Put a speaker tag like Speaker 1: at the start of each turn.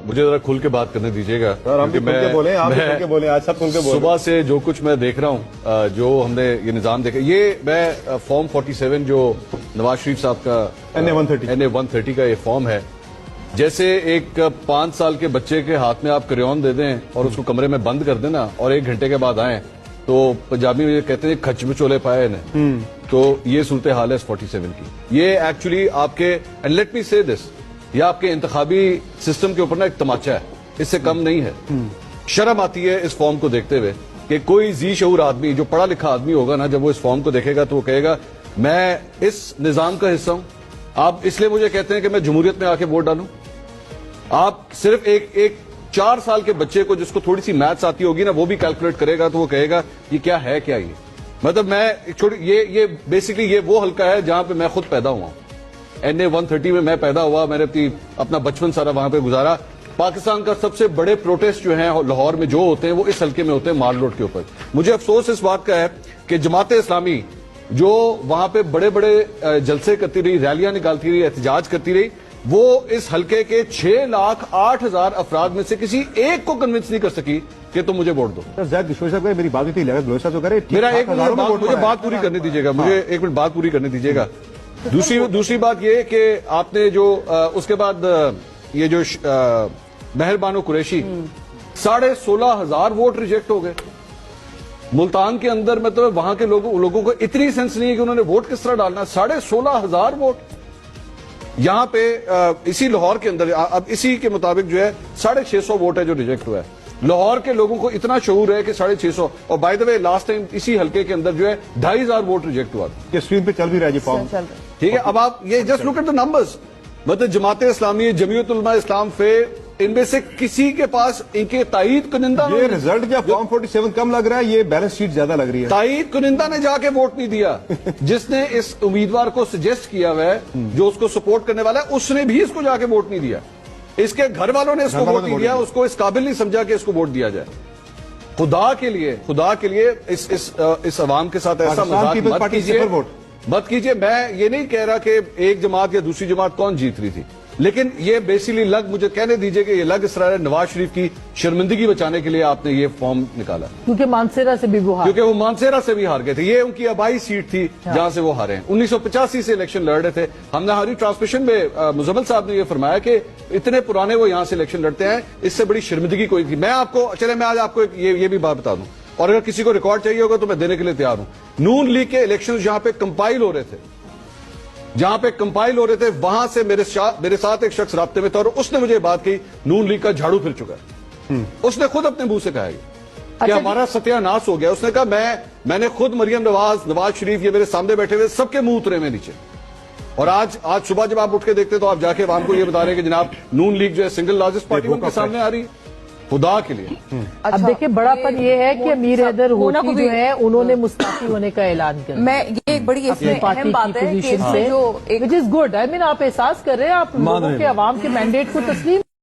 Speaker 1: مجھے ذرا کھل کے بات کرنے دیجیے گا صبح سے جو کچھ میں دیکھ رہا ہوں، جو ہم نے یہ نظام دیکھا، یہ میں فارم 47 جو نواز شریف صاحب کا NA-130 کا یہ فارم ہے، جیسے ایک 5 سال کے بچے کے ہاتھ میں آپ کریون دے دیں اور اس کو کمرے میں بند کر دیں نا، اور 1 گھنٹے کے بعد آئیں تو پنجابی میں کہتے ہیں کھچ بچولے پائے انہیں، تو یہ صورتحال ہے اس 47 کی. یہ ایکچولی آپ کے اینڈ لیٹ می سے دس، یہ آپ کے انتخابی سسٹم کے اوپر نا ایک تماچا ہے، اس سے کم نہیں ہے. شرم آتی ہے اس فارم کو دیکھتے ہوئے کہ کوئی ذی شعور آدمی جو پڑھا لکھا آدمی ہوگا نا، جب وہ اس فارم کو دیکھے گا تو وہ کہے گا میں اس نظام کا حصہ ہوں. آپ اس لیے مجھے کہتے ہیں کہ میں جمہوریت میں آ کے ووٹ ڈالوں؟ آپ صرف ایک 4 سال کے بچے کو جس کو تھوڑی سی میتھس آتی ہوگی نا، وہ بھی کیلکولیٹ کرے گا تو وہ کہے گا یہ کیا ہے، کیا یہ مطلب میں یہ بیسیکلی یہ وہ حلقہ ہے جہاں پہ میں خود پیدا ہوا ہوں. NA-130 میں میں پیدا ہوا، میں نے اپنا بچپن سارا وہاں پہ گزارا. پاکستان کا سب سے بڑے پروٹیسٹ جو ہیں لاہور میں جو ہوتے ہیں وہ اس حلقے میں ہوتے ہیں، مال روڈ کے اوپر. مجھے افسوس اس بات کا ہے کہ جماعت اسلامی جو وہاں پہ بڑے بڑے جلسے کرتی رہی، ریلیاں نکالتی رہی، احتجاج کرتی رہی، وہ اس حلقے کے 6,08,000 افراد میں سے کسی ایک کو کنونس نہیں کر سکی کہ تم مجھے ووٹ دو.
Speaker 2: میری بات ہوتی ہے،
Speaker 1: میرا ایک منٹ مجھے بات پوری کرنے دیجیے گا، مجھے 1 منٹ بات پوری کرنے دیجیے گا. دوسری بات یہ کہ آپ نے جو اس کے بعد یہ جو مہر بانو قریشی 16,500 ووٹ ریجیکٹ ہو گئے ملتان کے اندر. مطلب وہاں کے لوگوں کو اتنی سینس نہیں ہے کہ انہوں نے ووٹ کس طرح ڈالنا. 16,500 ووٹ یہاں پہ اسی لاہور کے اندر، اب اسی کے مطابق جو ہے 650 ووٹ ہے جو ریجیکٹ ہوا ہے. لاہور کے لوگوں کو اتنا شعور ہے کہ 650. اور by the way last time اسی حلقے کے اندر جو ہے 2,500 ووٹ ریجیکٹ ہوا تھا.
Speaker 2: یہ اسکرین پہ چل بھی رہا ہے جی فارم،
Speaker 1: ٹھیک ہے. اب آپ یہ just look at the numbers. مطلب جماعت اسلامی، جمعیت علماء اسلام، ان میں سے کسی کے پاس ان کے تائید کنندہ
Speaker 2: یہ رزلٹ کیا فارم 47 کم لگ رہا ہے، یہ بیلنس شیٹ زیادہ لگ رہی ہے.
Speaker 1: تائید کنندہ نے جا کے ووٹ نہیں دیا. جس نے اس امیدوار کو سجیسٹ کیا ہوا ہے، جو اس کو سپورٹ کرنے والا ہے، اس نے بھی اس کو جا کے ووٹ نہیں دیا. اس کے گھر والوں نے اس کو ووٹ نہیں دیا، اس کو اس قابل نہیں سمجھا کہ اس کو ووٹ دیا جائے. خدا کے لیے اس عوام کے ساتھ ایسا مذاق مت کیجیے. میں یہ نہیں کہہ رہا کہ ایک جماعت یا دوسری جماعت کون جیت رہی تھی، لیکن یہ بیسیکلی مجھے کہنے دیجئے کہ یہ لگ اس طرح ہے نواز شریف کی شرمندگی بچانے کے لیے آپ نے یہ فارم نکالا،
Speaker 3: کیونکہ مانسیرا سے بھی وہ
Speaker 1: ہار گئے تھے. یہ ان کی آبائی سیٹ تھی جہاں سے وہ ہارے ہیں. 1985 سے الیکشن لڑ رہے تھے. ہم نے ہماری ٹرانسمیشن میں مزمل صاحب نے یہ فرمایا کہ اتنے پرانے وہ یہاں سے الیکشن لڑتے ہیں، اس سے بڑی شرمندگی کوئی تھی. میں آج آپ کو یہ بھی بات بتا دوں، اور اگر کسی کو ریکارڈ چاہیے ہوگا تو میں دینے کے لیے تیار ہوں. نون لیگ کے الیکشن جہاں پہ کمپائل ہو رہے تھے وہاں سے میرے ساتھ ایک شخص رابطے میں تھا، اور اس نے مجھے بات کی نون لیگ کا جھاڑو پھر چکا ہے. اس نے خود اپنے منہ سے کہا کہ ہمارا ستیہ ناش ہو گیا. اس نے کہا میں نے خود مریم نواز شریف یہ میرے سامنے بیٹھے ہوئے سب کے منہ اترے میں نیچے. اور آج صبح جب آپ اٹھ کے دیکھتے تو آپ جا کے عوام کو یہ بتا رہے ہیں کہ جناب نون لیگ جو ہے سنگل لارجسٹ پارٹی ان کے سامنے آ رہی ہے. خدا کے لیے
Speaker 3: اب دیکھیں بڑا پن یہ ہے کہ امیر حیدر ہوتی جو ہے انہوں نے مستعفی ہونے کا اعلان کیا.
Speaker 4: میں یہ ایک بڑی اہم بات ہے کہ
Speaker 3: وچ از گڈ. آپ احساس کر رہے ہیں، آپ لوگوں کے عوام کے مینڈیٹ کو تسلیم